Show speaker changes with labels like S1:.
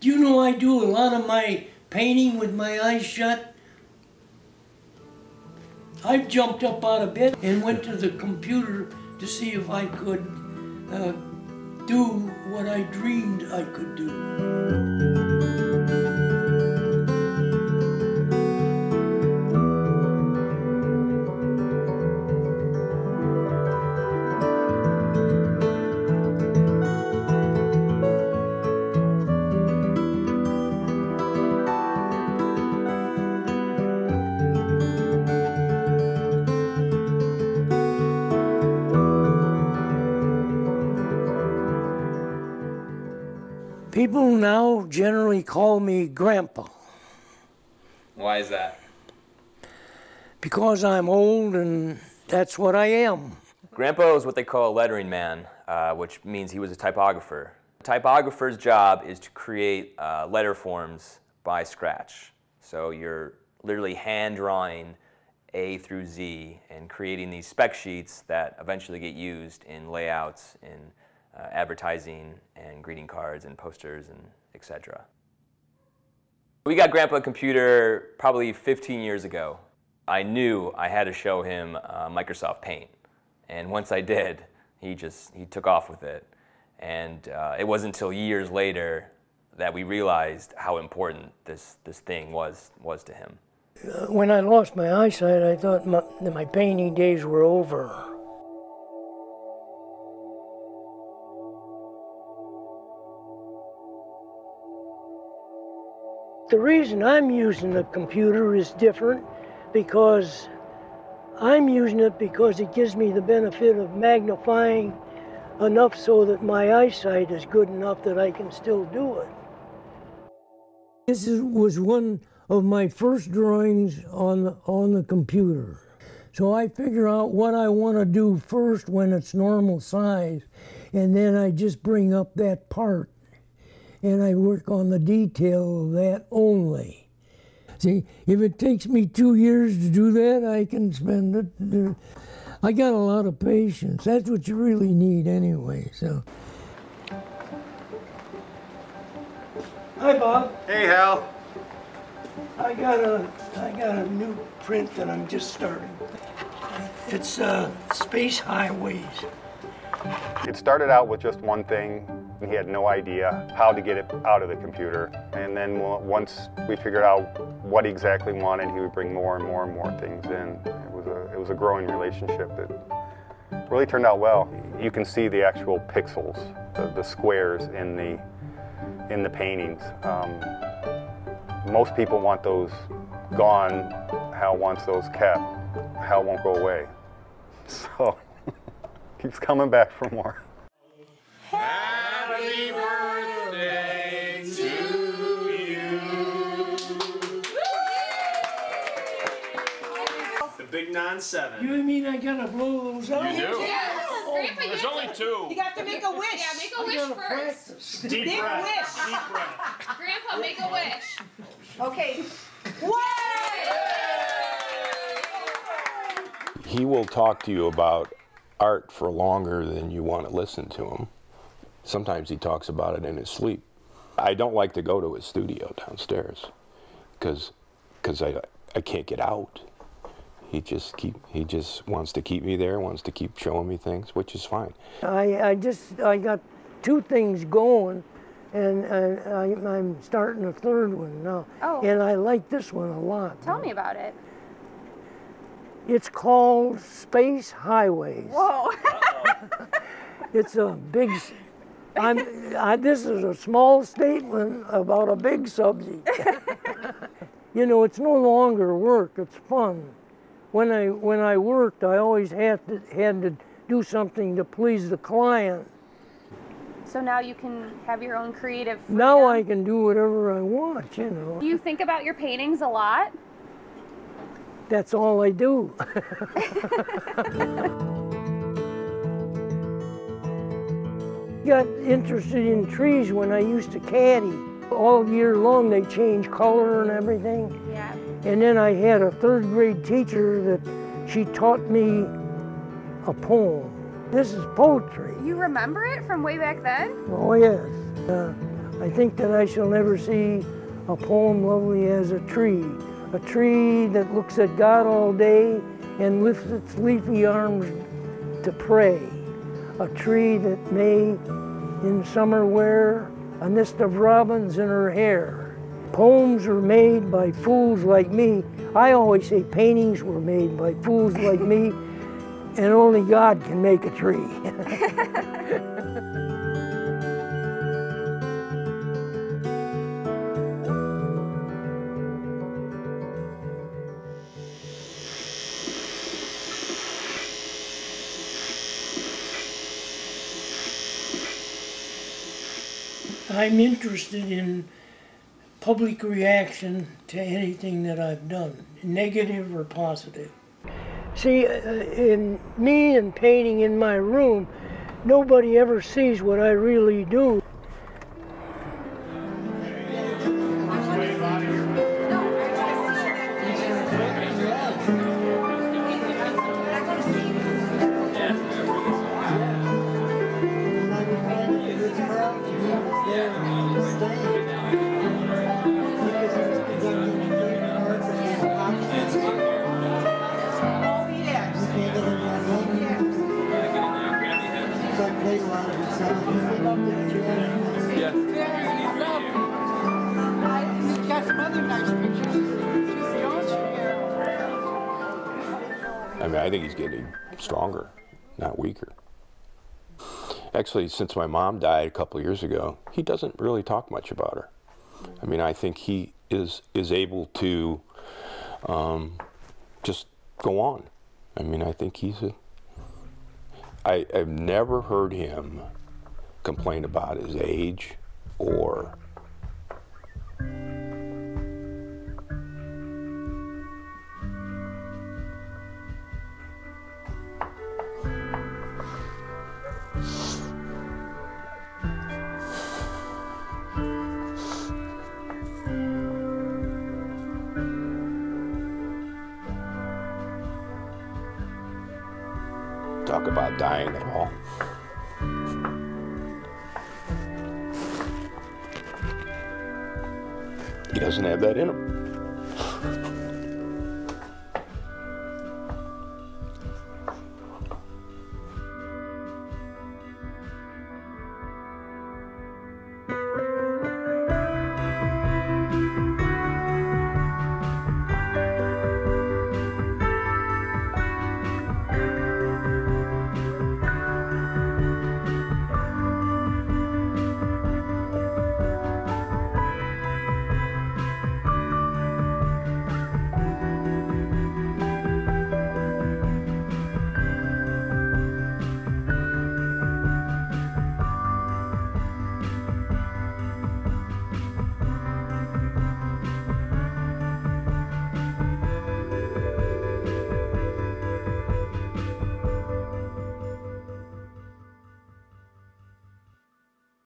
S1: Do you know I do a lot of my painting with my eyes shut? I jumped up out of bed and went to the computer to see if I could do what I dreamed I could do. People now generally call me Grandpa.
S2: Why is that?
S1: Because I'm old and that's what I am.
S2: Grandpa is what they call a lettering man, which means he was a typographer. A typographer's job is to create letter forms by scratch. So you're literally hand drawing A through Z and creating these spec sheets that eventually get used in layouts, in advertising and greeting cards and posters and etc. We got Grandpa a computer probably 15 years ago. I knew I had to show him Microsoft Paint, and once I did, he took off with it. And it wasn't until years later that we realized how important this thing was to him.
S1: When I lost my eyesight, I thought my painting days were over. The reason I'm using the computer is different because I'm using it because it gives me the benefit of magnifying enough so that my eyesight is good enough that I can still do it. This was one of my first drawings on the computer. So I figure out what I want to do first when it's normal size, and then I just bring up that part. And I work on the detail of that only. See, if it takes me 2 years to do that, I can spend it. I got a lot of patience. That's what you really need anyway, so. Hi, Bob.
S3: Hey, Hal.
S1: I got a new print that I'm just starting. It's Space Highways.
S3: It started out with just one thing. He had no idea how to get it out of the computer. And then once we figured out what he exactly wanted, he would bring more and more and more things in. It was a growing relationship that really turned out well. You can see the actual pixels, the squares in the paintings. Most people want those gone. Hal wants those kept. Hal won't go away. So keeps coming back for more.
S4: Happy birthday to you.
S5: The big 9-7.
S1: You mean I gotta blow those out?
S5: You do?
S4: Yes. Grandpa,
S5: There's only 2.
S6: You have to make a wish.
S4: Yeah, make a wish first.
S1: Practice.
S5: Deep
S6: Big
S5: breath.
S6: wish.
S5: Deep breath.
S4: Grandpa, make a wish.
S6: Okay.
S7: He will talk to you about art for longer than you want to listen to him. Sometimes he talks about it in his sleep. I don't like to go to his studio downstairs because I can't get out. He just wants to keep me there, wants to keep showing me things, which is fine. I got 2 things going, and I'm starting a 3rd one now.
S8: Oh.
S1: And I like this one a lot.
S8: Tell me about it.
S1: It's called Space Highways.
S8: Whoa.
S1: It's a big, this is a small statement about a big subject. You know, it's no longer work, it's fun. When I worked, I always had to do something to please the client.
S8: So now you can have your own creative freedom.
S1: Now I can do whatever I want, you know.
S8: Do you think about your paintings a lot?
S1: That's all I do. Got interested in trees when I used to caddy. All year long they change color and everything.
S8: Yeah.
S1: And then I had a 3rd grade teacher that she taught me a poem. This is poetry.
S8: You remember it from way back then?
S1: Oh yes. I think that I shall never see a poem lovely as a tree that looks at God all day and lifts its leafy arms to pray, a tree that may in summer wear a nest of robins in her hair. Poems are made by fools like me. I always say paintings were made by fools like me, and only God can make a tree. I'm interested in public reaction to anything that I've done, negative or positive. See, in me and painting in my room, nobody ever sees what I really do.
S7: I mean, I think he's getting stronger, not weaker. Actually, since my mom died a couple of years ago, he doesn't really talk much about her. I mean, I think he is able to just go on. I mean, I think I've never heard him complain about his age or talk about dying at all. He doesn't have that in him.